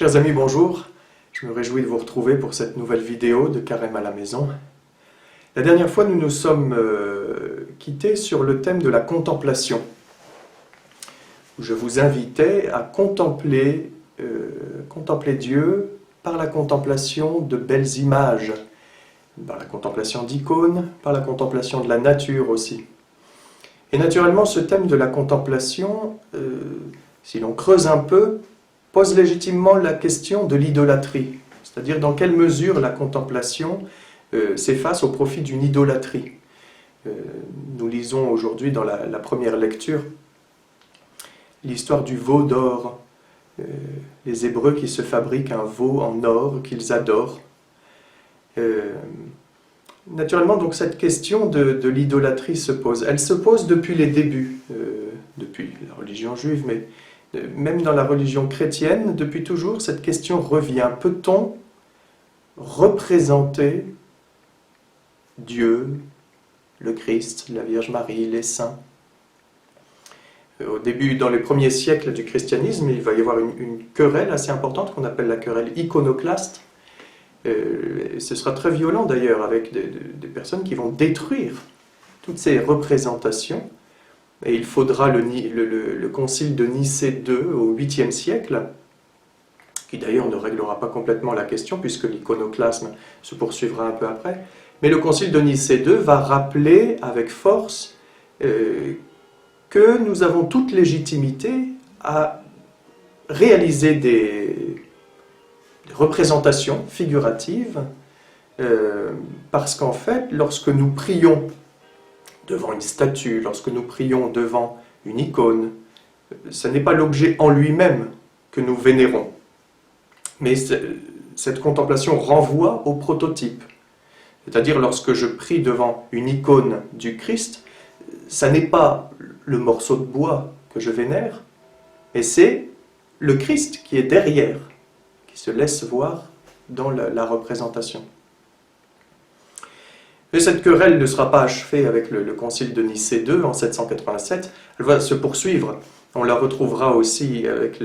Chers amis, bonjour. Je me réjouis de vous retrouver pour cette nouvelle vidéo de Carême à la maison. La dernière fois, nous nous sommes quittés sur le thème de la contemplation, où je vous invitais à contempler Dieu par la contemplation de belles images, par la contemplation d'icônes, par la contemplation de la nature aussi. Et naturellement, ce thème de la contemplation, si l'on creuse un peu, pose légitimement la question de l'idolâtrie, c'est-à-dire dans quelle mesure la contemplation s'efface au profit d'une idolâtrie. Nous lisons aujourd'hui dans la première lecture l'histoire du veau d'or, les Hébreux qui se fabriquent un veau en or qu'ils adorent. Naturellement, donc, cette question de l'idolâtrie se pose. Elle se pose depuis les débuts, depuis la religion juive, mais même dans la religion chrétienne, depuis toujours, cette question revient. Peut-on représenter Dieu, le Christ, la Vierge Marie, les saints? Au début, dans les premiers siècles du christianisme, il va y avoir une querelle assez importante qu'on appelle la querelle iconoclaste. Ce sera très violent d'ailleurs, avec des personnes qui vont détruire toutes ces représentations. Et il faudra le concile de Nicée II au 8e siècle, qui d'ailleurs ne réglera pas complètement la question, puisque l'iconoclasme se poursuivra un peu après. Mais le concile de Nicée II va rappeler avec force que nous avons toute légitimité à réaliser des représentations figuratives, parce qu'en fait, lorsque nous prions devant une statue, lorsque nous prions devant une icône, ce n'est pas l'objet en lui-même que nous vénérons, mais cette contemplation renvoie au prototype. C'est-à-dire, lorsque je prie devant une icône du Christ, ça n'est pas le morceau de bois que je vénère, mais c'est le Christ qui est derrière, qui se laisse voir dans la représentation. Mais cette querelle ne sera pas achevée avec le concile de Nicée II en 787, elle va se poursuivre. On la retrouvera aussi avec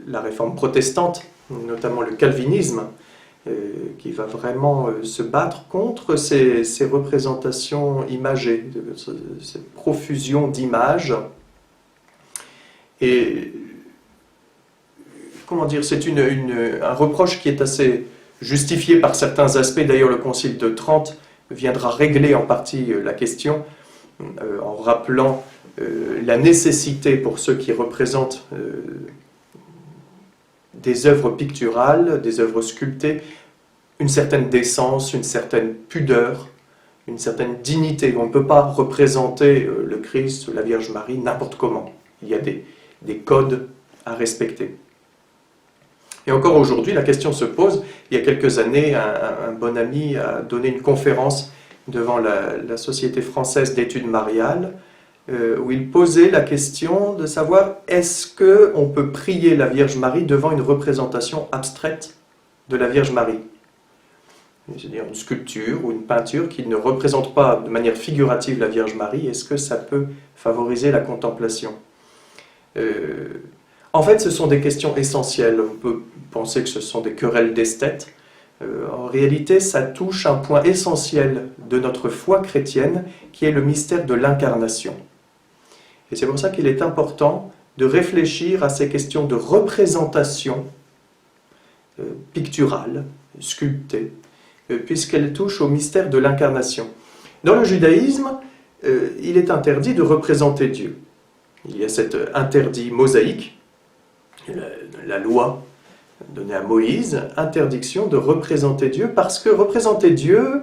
la réforme protestante, notamment le calvinisme, qui va vraiment se battre contre ces représentations imagées, cette profusion d'images. Et comment dire, c'est un reproche qui est assez justifié par certains aspects. D'ailleurs, le concile de Trente viendra régler en partie la question en rappelant la nécessité pour ceux qui représentent des œuvres picturales, des œuvres sculptées, une certaine décence, une certaine pudeur, une certaine dignité. On ne peut pas représenter le Christ ou la Vierge Marie n'importe comment. Il y a des codes à respecter. Et encore aujourd'hui, la question se pose. Il y a quelques années, un bon ami a donné une conférence devant la Société française d'études mariales, où il posait la question de savoir est-ce qu'on peut prier la Vierge Marie devant une représentation abstraite de la Vierge Marie, c'est-à-dire une sculpture ou une peinture qui ne représente pas de manière figurative la Vierge Marie. Est-ce que ça peut favoriser la contemplation? En fait, ce sont des questions essentielles. On peut penser que ce sont des querelles d'esthètes. En réalité, ça touche un point essentiel de notre foi chrétienne, qui est le mystère de l'incarnation. Et c'est pour ça qu'il est important de réfléchir à ces questions de représentation picturale, sculptée, puisqu'elles touchent au mystère de l'incarnation. Dans le judaïsme, il est interdit de représenter Dieu. Il y a cet interdit mosaïque, la loi donnée à Moïse, interdiction de représenter Dieu, parce que représenter Dieu,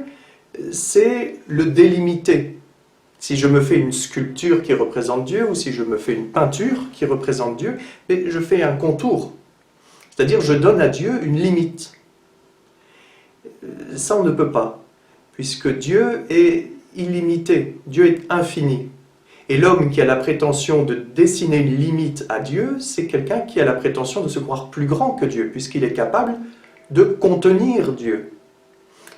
c'est le délimiter. Si je me fais une sculpture qui représente Dieu, ou si je me fais une peinture qui représente Dieu, mais je fais un contour. C'est-à-dire, je donne à Dieu une limite. Ça, on ne peut pas, puisque Dieu est illimité, Dieu est infini. Et l'homme qui a la prétention de dessiner une limite à Dieu, c'est quelqu'un qui a la prétention de se croire plus grand que Dieu, puisqu'il est capable de contenir Dieu.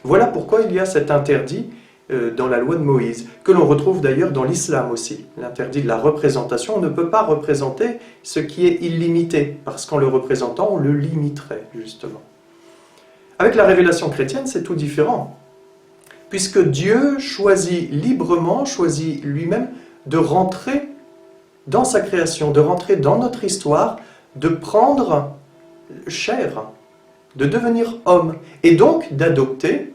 Voilà pourquoi il y a cet interdit dans la loi de Moïse, que l'on retrouve d'ailleurs dans l'islam aussi. L'interdit de la représentation, on ne peut pas représenter ce qui est illimité, parce qu'en le représentant, on le limiterait, justement. Avec la révélation chrétienne, c'est tout différent, puisque Dieu choisit librement, choisit lui-même de rentrer dans sa création, de rentrer dans notre histoire, de prendre chair, de devenir homme, et donc d'adopter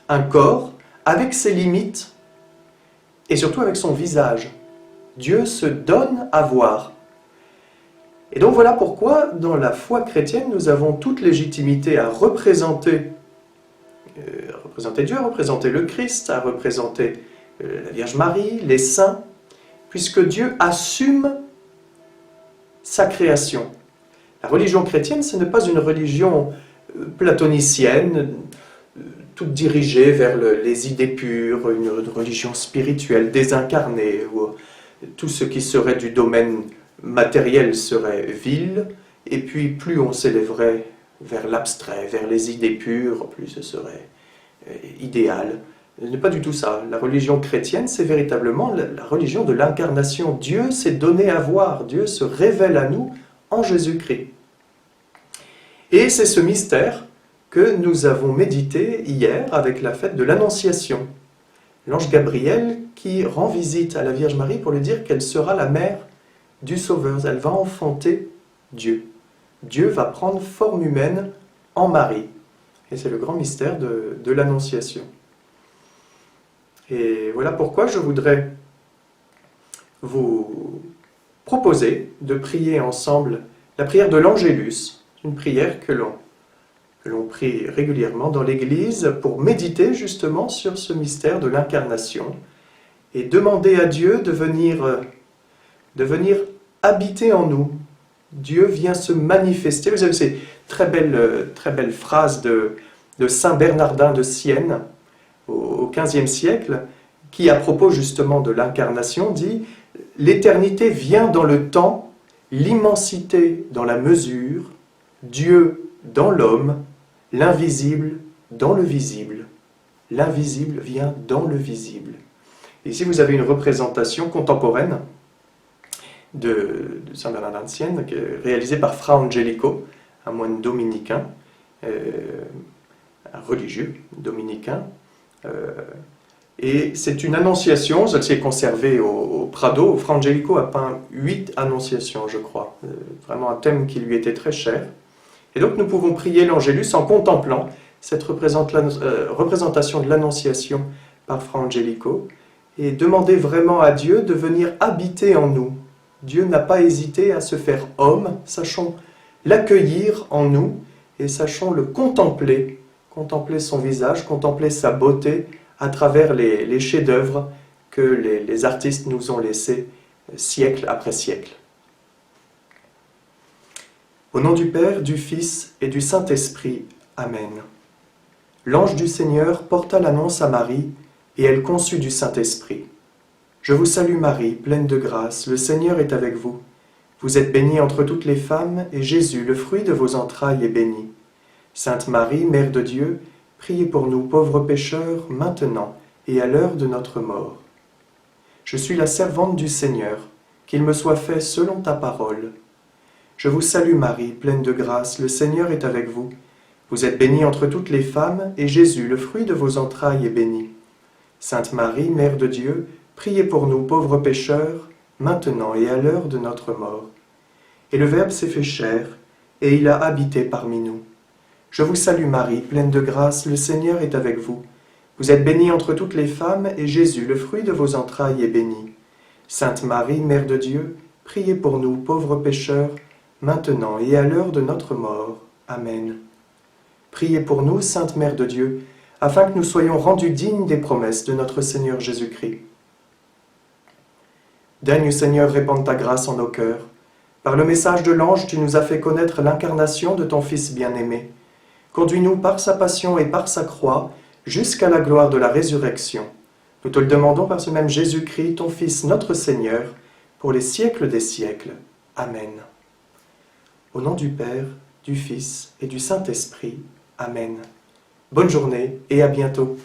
un corps avec ses limites, et surtout avec son visage. Dieu se donne à voir. Et donc voilà pourquoi, dans la foi chrétienne, nous avons toute légitimité à représenter Dieu, à représenter le Christ, à représenter la Vierge Marie, les saints, puisque Dieu assume sa création. La religion chrétienne, ce n'est pas une religion platonicienne, toute dirigée vers les idées pures, une religion spirituelle, désincarnée, où tout ce qui serait du domaine matériel serait vil, et puis plus on s'élèverait vers l'abstrait, vers les idées pures, plus ce serait idéal. Ce n'est pas du tout ça. La religion chrétienne, c'est véritablement la religion de l'incarnation. Dieu s'est donné à voir, Dieu se révèle à nous en Jésus-Christ. Et c'est ce mystère que nous avons médité hier avec la fête de l'Annonciation. L'ange Gabriel qui rend visite à la Vierge Marie pour lui dire qu'elle sera la mère du Sauveur. Elle va enfanter Dieu. Dieu va prendre forme humaine en Marie. Et c'est le grand mystère de l'Annonciation. Et voilà pourquoi je voudrais vous proposer de prier ensemble la prière de l'Angélus, une prière que l'on prie régulièrement dans l'Église pour méditer justement sur ce mystère de l'incarnation et demander à Dieu de venir habiter en nous. Dieu vient se manifester. Vous avez ces très belles phrases de Saint Bernardin de Sienne au XVe siècle, qui à propos justement de l'incarnation dit « L'éternité vient dans le temps, l'immensité dans la mesure, Dieu dans l'homme, l'invisible dans le visible. L'invisible vient dans le visible. » Ici, vous avez une représentation contemporaine de Saint Bernardin de Sienne, réalisée par Fra Angelico, un moine dominicain, un religieux dominicain. Et c'est une annonciation, celle-ci est conservée au Prado. Fra Angelico a peint 8 annonciations, je crois. Vraiment un thème qui lui était très cher. Et donc nous pouvons prier l'Angélus en contemplant cette représentation de l'Annonciation par Fra Angelico et demander vraiment à Dieu de venir habiter en nous. Dieu n'a pas hésité à se faire homme, sachons l'accueillir en nous et sachons le contempler son visage, contempler sa beauté à travers les chefs-d'œuvre que les artistes nous ont laissés siècle après siècle. Au nom du Père, du Fils et du Saint-Esprit. Amen. L'ange du Seigneur porta l'annonce à Marie, et elle conçut du Saint-Esprit. Je vous salue Marie, pleine de grâce, le Seigneur est avec vous. Vous êtes bénie entre toutes les femmes, et Jésus, le fruit de vos entrailles, est béni. Sainte Marie, Mère de Dieu, priez pour nous pauvres pécheurs, maintenant et à l'heure de notre mort. Je suis la servante du Seigneur, qu'il me soit fait selon ta parole. Je vous salue Marie, pleine de grâce, le Seigneur est avec vous. Vous êtes bénie entre toutes les femmes, et Jésus, le fruit de vos entrailles, est béni. Sainte Marie, Mère de Dieu, priez pour nous pauvres pécheurs, maintenant et à l'heure de notre mort. Et le Verbe s'est fait chair, et il a habité parmi nous. Je vous salue Marie, pleine de grâce, le Seigneur est avec vous. Vous êtes bénie entre toutes les femmes, et Jésus, le fruit de vos entrailles, est béni. Sainte Marie, Mère de Dieu, priez pour nous pauvres pécheurs, maintenant et à l'heure de notre mort. Amen. Priez pour nous, Sainte Mère de Dieu, afin que nous soyons rendus dignes des promesses de notre Seigneur Jésus-Christ. Daigne, Seigneur, répandre ta grâce en nos cœurs. Par le message de l'ange, tu nous as fait connaître l'incarnation de ton Fils bien-aimé. Conduis-nous par sa passion et par sa croix, jusqu'à la gloire de la résurrection. Nous te le demandons par ce même Jésus-Christ, ton Fils, notre Seigneur, pour les siècles des siècles. Amen. Au nom du Père, du Fils et du Saint-Esprit. Amen. Bonne journée et à bientôt.